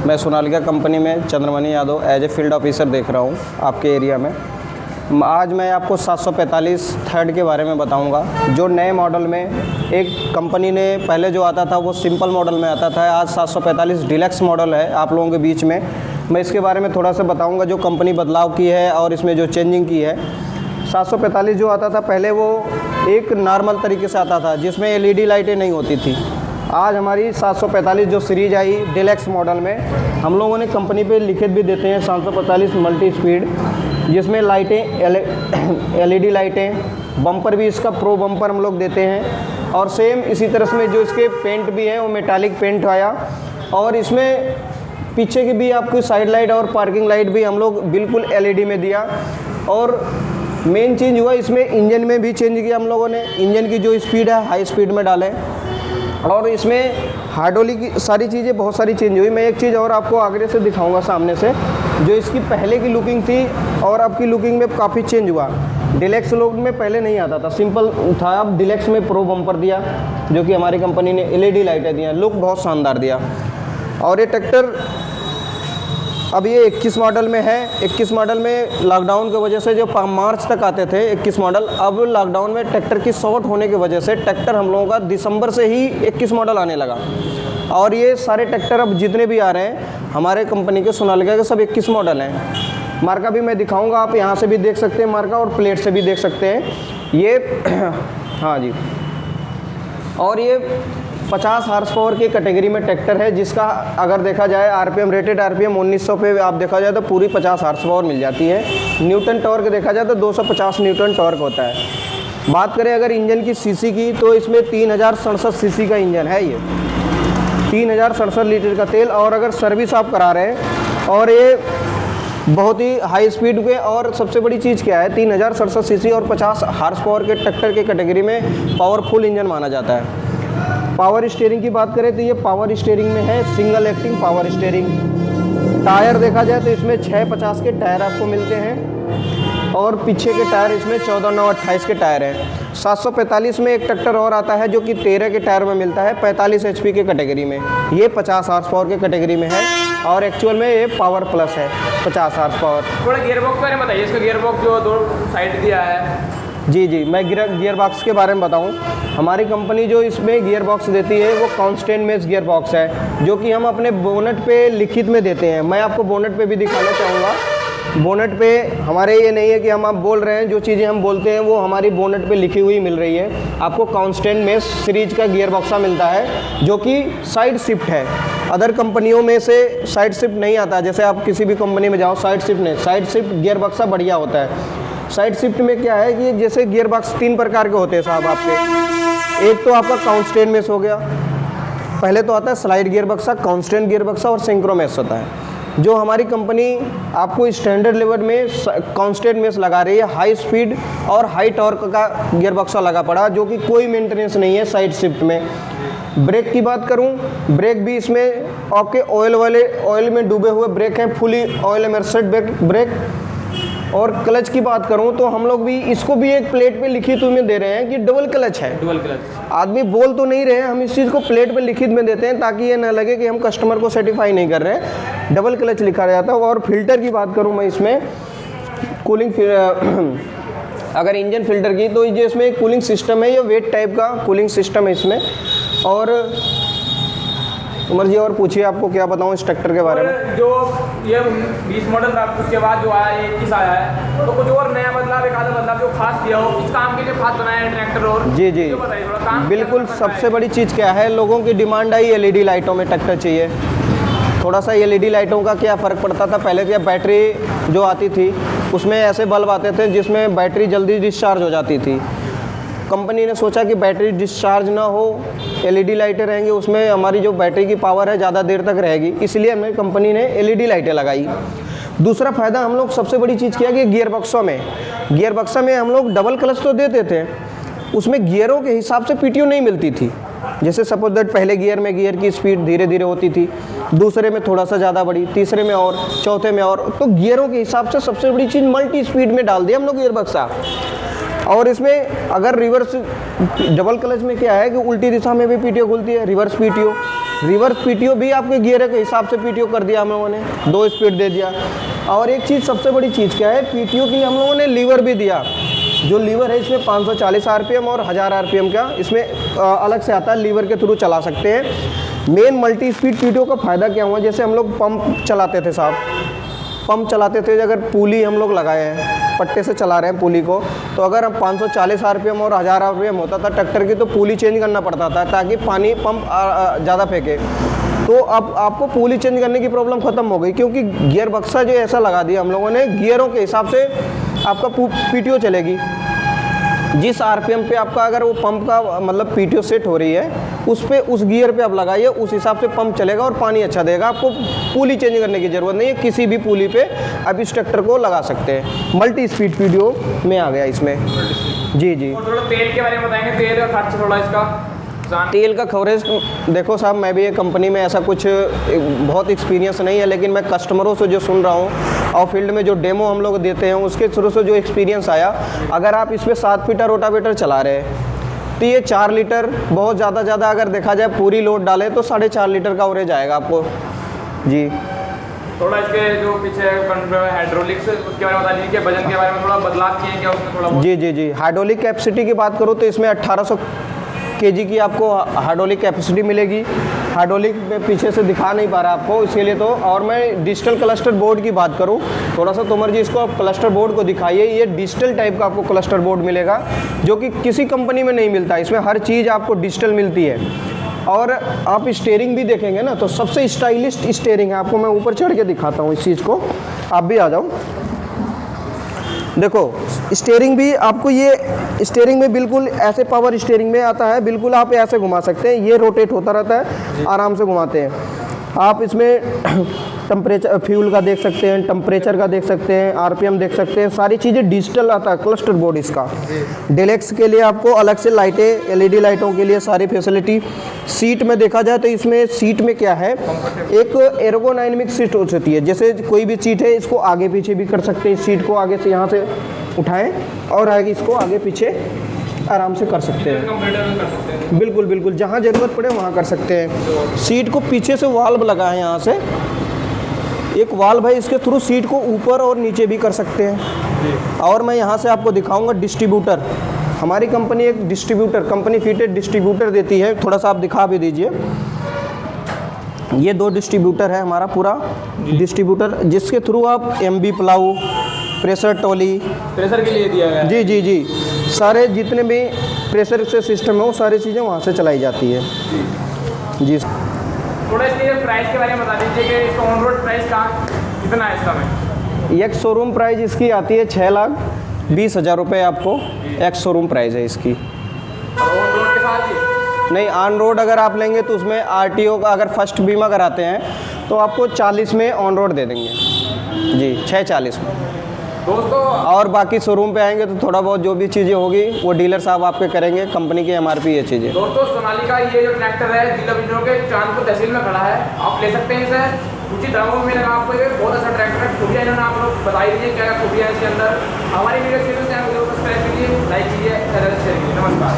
मैं सोनालिका कंपनी में Chandramani Yadav as a field officer देख रहा हूँ आपके एरिया में। आज मैं आपको 745 थर्ड के बारे में बताऊंगा, जो नए मॉडल में एक कंपनी ने पहले जो आता था वो सिंपल मॉडल में आता था। आज 745 डिलक्स मॉडल है आप लोगों के बीच में। मैं इसके बारे में थोड़ा सा बताऊंगा, जो कंपनी बदलाव की है और इसमें जो चेंजिंग की है। 745 जो आता था पहले वो एक नॉर्मल तरीके से आता था, जिसमें LED लाइटें नहीं होती थी। आज हमारी 745 जो सीरीज आई डिलक्स मॉडल में, हम लोगों ने कंपनी पे लिखित भी देते हैं 745 मल्टी स्पीड, जिसमें लाइटें LED लाइटें, बम्पर भी इसका प्रो बम्पर हम लोग देते हैं। और सेम इसी तरह से जो इसके पेंट भी हैं वो मेटालिक पेंट आया। और इसमें पीछे की भी आपको साइड लाइट और पार्किंग लाइट भी हम लोग बिल्कुल LED में दिया। और मेन चेंज हुआ इसमें इंजन में भी चेंज किया हम लोगों ने। इंजन की जो स्पीड है हाई स्पीड में डालें, और इसमें हाइड्रोलिक की सारी चीज़ें बहुत सारी चेंज हुई। मैं एक चीज़ और आपको आगे से दिखाऊंगा सामने से, जो इसकी पहले की लुकिंग थी और अब की लुकिंग में काफ़ी चेंज हुआ। डिलक्स लुक में पहले नहीं आता था, सिंपल था। अब डिलक्स में प्रो बम्पर दिया, जो कि हमारी कंपनी ने LED लाइटें दिया, लुक बहुत शानदार दिया। और ये ट्रैक्टर अब ये 21 मॉडल में है। 21 मॉडल में लॉकडाउन की वजह से जो मार्च तक आते थे 21 मॉडल, अब लॉकडाउन में ट्रैक्टर की शॉर्ट होने की वजह से ट्रैक्टर हम लोगों का दिसंबर से ही 21 मॉडल आने लगा। और ये सारे ट्रैक्टर अब जितने भी आ रहे हैं हमारे कंपनी के सोनालिका के सब 21 मॉडल हैं। मार्का भी मैं दिखाऊंगा, आप यहाँ से भी देख सकते हैं मार्का, और प्लेट से भी देख सकते हैं ये हाँ जी। और ये 50 हार्स पावर की कैटेगरी में ट्रैक्टर है, जिसका अगर देखा जाए RPM रेटेड RPM 1900 पे आप देखा जाए तो पूरी 50 हार्स पावर मिल जाती है। न्यूटन टॉर्क देखा जाए तो 250 न्यूटन टॉर्क होता है। बात करें अगर इंजन की सीसी की, तो इसमें 3067 सीसी का इंजन है। ये 3067 लीटर का तेल। और अगर सर्विस आप करा रहे हैं, और ये बहुत ही हाई स्पीड के, और सबसे बड़ी चीज़ क्या है, 3067 सीसी और 50 हार्स पावर के ट्रैक्टर के कैटेगरी में पावरफुल इंजन माना जाता है। पावर स्टीयरिंग की बात करें तो ये पावर स्टीयरिंग में है, single acting power steering. Tyre देखा जाए तो इसमें 650 के टायर आपको मिलते हैं, और पीछे के टायर इसमें 14/9/28 के टायर हैं। 745 में एक ट्रैक्टर और आता है जो कि 13 के टायर में मिलता है, 45 HP के कैटेगरी में। ये 50 हार्स पावर के कैटेगरी में है, और एक्चुअल में ये पावर प्लस है 50 हार्स पावर। थोड़ा गियर बॉक्स के बारे में बताइए, इसका गियर बॉक्स जो 2 साइड दिया है। जी, मैं गियर बॉक्स के बारे में बताऊं। हमारी कंपनी जो इसमें गियर बॉक्स देती है वो कांस्टेंट मेश गियर बॉक्स है, जो कि हम अपने बोनट पे लिखित में देते हैं। मैं आपको बोनट पे भी दिखाना चाहूँगा। बोनट पे हमारे ये नहीं है कि हम आप बोल रहे हैं, जो चीज़ें हम बोलते हैं वो हमारी बोनट पे लिखी हुई मिल रही है। आपको कांस्टेंट मेश सीरीज का गियर बॉक्सा मिलता है, जो कि साइड शिफ्ट है। अदर कंपनियों में से साइड शिफ्ट नहीं आता। जैसे आप किसी भी कंपनी में जाओ, साइड शिफ्ट नहीं, साइड शिफ्ट गियर बॉक्सा बढ़िया होता है। साइड शिफ्ट में क्या है कि जैसे गियर बॉक्स 3 प्रकार के होते हैं साहब आपके। एक तो आपका कांस्टेंट मेश हो गया, पहले तो आता है स्लाइड गियर बक्सा, कांस्टेंट गियर बक्सा और सिंक्रो मेश होता है। जो हमारी कंपनी आपको स्टैंडर्ड लेवल में कांस्टेंट मेश लगा रही है, हाई स्पीड और हाई टॉर्क का गियर बक्सा लगा पड़ा, जो कि कोई मेंटेनेंस नहीं है साइड शिफ्ट में। ब्रेक की बात करूं, ब्रेक भी इसमें आपके ऑयल में डूबे हुए ब्रेक हैं, फुली ऑयल इमर्स्ड ब्रेक। और क्लच की बात करूं तो हम लोग भी इसको भी एक प्लेट पे लिखित में दे रहे हैं कि डबल क्लच है। डबल क्लच आदमी बोल तो नहीं रहे हैं, हम इस चीज़ को प्लेट पे लिखित में देते हैं ताकि ये ना लगे कि हम कस्टमर को सेटिफाई नहीं कर रहे हैं। डबल क्लच लिखा जाता है। और फिल्टर की बात करूं मैं, इसमें कूलिंग अगर इंजन फिल्टर की, तो ये इसमें कूलिंग सिस्टम है, ये वेट टाइप का कूलिंग सिस्टम है इसमें। और उमर जी और पूछिए, आपको क्या बताऊं इस ट्रैक्टर के बारे में। जो ये 20 मॉडल था, उसके बाद जो आया ये 21 आया है, तो कुछ और नया बदलाव, एक आधा बदलाव जो खास किया हो, इस काम के लिए खास बनाया है ट्रैक्टर। और जी बताइए थोड़ा काम बिल्कुल। सबसे बड़ी चीज़ क्या है, लोगों की डिमांड आई LED लाइटों में ट्रैक्टर चाहिए। थोड़ा सा LED लाइटों का क्या फ़र्क पड़ता था, पहले क्या बैटरी जो आती थी उसमें ऐसे बल्ब आते थे जिसमें बैटरी जल्दी डिस्चार्ज हो जाती थी। कंपनी ने सोचा कि बैटरी डिस्चार्ज ना हो, LED लाइटें रहेंगी, उसमें हमारी जो बैटरी की पावर है ज़्यादा देर तक रहेगी, इसलिए हमें कंपनी ने LED लाइटें लगाई। दूसरा फ़ायदा हम लोग सबसे बड़ी चीज़ किया कि गियर बक्सा में हम लोग डबल क्लच तो देते थे, उसमें गियरों के हिसाब से PTO नहीं मिलती थी। जैसे सपोज दैट पहले गियर में गियर की स्पीड धीरे धीरे होती थी, दूसरे में थोड़ा सा ज़्यादा बढ़ी, तीसरे में और, चौथे में और। तो गियरों के हिसाब से सबसे बड़ी चीज़ मल्टी स्पीड में डाल दिया हम लोग गियर बक्सा। और इसमें अगर रिवर्स डबल क्लच में क्या है कि उल्टी दिशा में भी PTO खुलती है, रिवर्स PTO। रिवर्स पीटीओ भी आपके गियर के हिसाब से पीटीओ कर दिया हम लोगों ने, 2 स्पीड दे दिया। और एक चीज़ सबसे बड़ी चीज़ क्या है, पीटीओ के लिए हम लोगों ने लीवर भी दिया। जो लीवर है इसमें 540 आरपीएम और 1000 आरपीएम का इसमें अलग से आता है, लीवर के थ्रू चला सकते हैं। मेन मल्टी स्पीड पीटीओ का फ़ायदा क्या हुआ, जैसे हम लोग पंप चलाते थे साहब, पंप चलाते थे, अगर पुली हम लोग लगाए हैं, पट्टे से चला रहे हैं पुली को, तो अगर हम 540 आरपीएम और 1000 आरपीएम होता था ट्रैक्टर की, तो पुली चेंज करना पड़ता था ताकि पानी पंप ज़्यादा फेंके। तो अब आपको पुली चेंज करने की प्रॉब्लम ख़त्म हो गई, क्योंकि गियर बक्सा जो ऐसा लगा दिया हम लोगों ने, गियरों के हिसाब से आपका पीटीओ चलेगी। जिस आरपीएम पे आपका अगर वो पंप का मतलब पीटीओ सेट हो रही है, उस पे उस गियर पे आप लगाइए, उस हिसाब से पंप चलेगा और पानी अच्छा देगा। आपको पुली चेंज करने की ज़रूरत नहीं है, किसी भी पुली पे आप इस ट्रैक्टर को लगा सकते हैं। मल्टी स्पीड पीटीओ में आ गया इसमें। जी जी। और थोड़ा तेल के बारे में बताएंगे, तेल और खर्च थोड़ा इसका। तेल का कवरेज देखो साहब, मैं भी एक कंपनी में ऐसा कुछ बहुत एक्सपीरियंस नहीं है, लेकिन मैं कस्टमरों से जो सुन रहा हूँ और फील्ड में जो डेमो हम लोग देते हैं उसके थ्रू से जो एक्सपीरियंस आया, अगर आप इसमें 7 फीटर रोटावेटर चला रहे हैं तो ये 4 लीटर, बहुत ज़्यादा अगर देखा जाए पूरी लोड डाले तो 4.5 लीटर का एवरेज आएगा आपको। जी। थोड़ा इसके जो पीछे हाइड्रोलिक्स उसके बारे में बता दीजिए, वजन के बारे में थोड़ा बदलाव किए क्या उसमें थोड़ा बहुत? जी। हाइड्रोलिक कैपेसिटी की बात करूँ तो इसमें 1800 केजी की आपको हाइड्रोलिक कैपेसिटी मिलेगी। हाइड्रोलिक में पीछे से दिखा नहीं पा रहा आपको, इसके लिए तो। और मैं डिजिटल क्लस्टर बोर्ड की बात करूं, थोड़ा सा तोमर जी इसको आप क्लस्टर बोर्ड को दिखाइए। ये डिजिटल टाइप का आपको क्लस्टर बोर्ड मिलेगा, जो कि किसी कंपनी में नहीं मिलता। इसमें हर चीज़ आपको डिजिटल मिलती है। और आप स्टीयरिंग भी देखेंगे ना, तो सबसे स्टाइलिस्ट स्टीयरिंग है। आपको मैं ऊपर चढ़ के दिखाता हूँ इस चीज़ को, आप भी आ जाओ। देखो स्टीयरिंग भी आपको, ये स्टीयरिंग में बिल्कुल ऐसे पावर स्टीयरिंग में आता है, बिल्कुल आप ऐसे घुमा सकते हैं, ये रोटेट होता रहता है, आराम से घुमाते हैं आप। इसमें टेम्परेचर फ्यूल का देख सकते हैं, टेम्परेचर का देख सकते हैं, आरपीएम देख सकते हैं, सारी चीज़ें डिजिटल आता है क्लस्टर बोर्ड इसका। डेलेक्स के लिए आपको अलग से लाइटें, एलईडी लाइटों के लिए सारी फैसिलिटी। सीट में देखा जाए तो इसमें सीट में क्या है, एक एर्गोडायनेमिक सीट हो सकती है। जैसे कोई भी सीट है, इसको आगे पीछे भी कर सकते हैं। सीट को आगे से यहाँ से उठाएं और आगे इसको आगे पीछे आराम से कर सकते हैं। बिल्कुल, जहाँ ज़रूरत पड़े वहाँ कर सकते हैं। सीट को पीछे से वाल्व लगा है, यहाँ से एक वाल्व है, इसके थ्रू सीट को ऊपर और नीचे भी कर सकते हैं। और मैं यहाँ से आपको दिखाऊंगा डिस्ट्रीब्यूटर। हमारी कंपनी एक डिस्ट्रीब्यूटर, कंपनी फिटेड डिस्ट्रीब्यूटर देती है। थोड़ा सा आप दिखा भी दीजिए। ये 2 डिस्ट्रीब्यूटर है हमारा पूरा डिस्ट्रीब्यूटर, जिसके थ्रू आप MB plough, pressure trolley, pressure के लिए दिया गया है। जी, सारे जितने भी प्रेशर से सिस्टम है वो सारी चीज़ें वहाँ से चलाई जाती है। जी। थोड़ा इसके प्राइस के बारे में बता दीजिए कि इसका ऑन रोड प्राइस कितना है इसका में? एक शोरूम प्राइस इसकी आती है 6,20,000 रुपये आपको, एक शोरूम प्राइस है इसकी। और ऑन रोड के साथ ही? नहीं, ऑन रोड अगर आप लेंगे तो उसमें आरटीओ का अगर फर्स्ट बीमा कराते हैं तो आपको 40 में ऑन रोड दे देंगे जी, 640 में दोस्तों। और बाकी शोरूम पे आएंगे तो थोड़ा बहुत जो भी चीज़ें होगी वो डीलर साहब आपके करेंगे, कंपनी की एमआरपी ये चीज़ें। दोस्तों सोनालिका ये जो ट्रैक्टर है जिला बिजनौर के चांदपुर तहसील में खड़ा है, आप ले सकते हैं इसे उचित दामों में। लगा आपको ये बहुत अच्छा ट्रैक्टर है। खूबियाँ इन्होंने आप लोग बताई दीजिए क्या क्या खूबियाँ है इसके अंदर। हमारी वीडियो चैनल को जरूर सब्सक्राइब कीजिए, लाइक कीजिए, शेयर कीजिए। नमस्कार।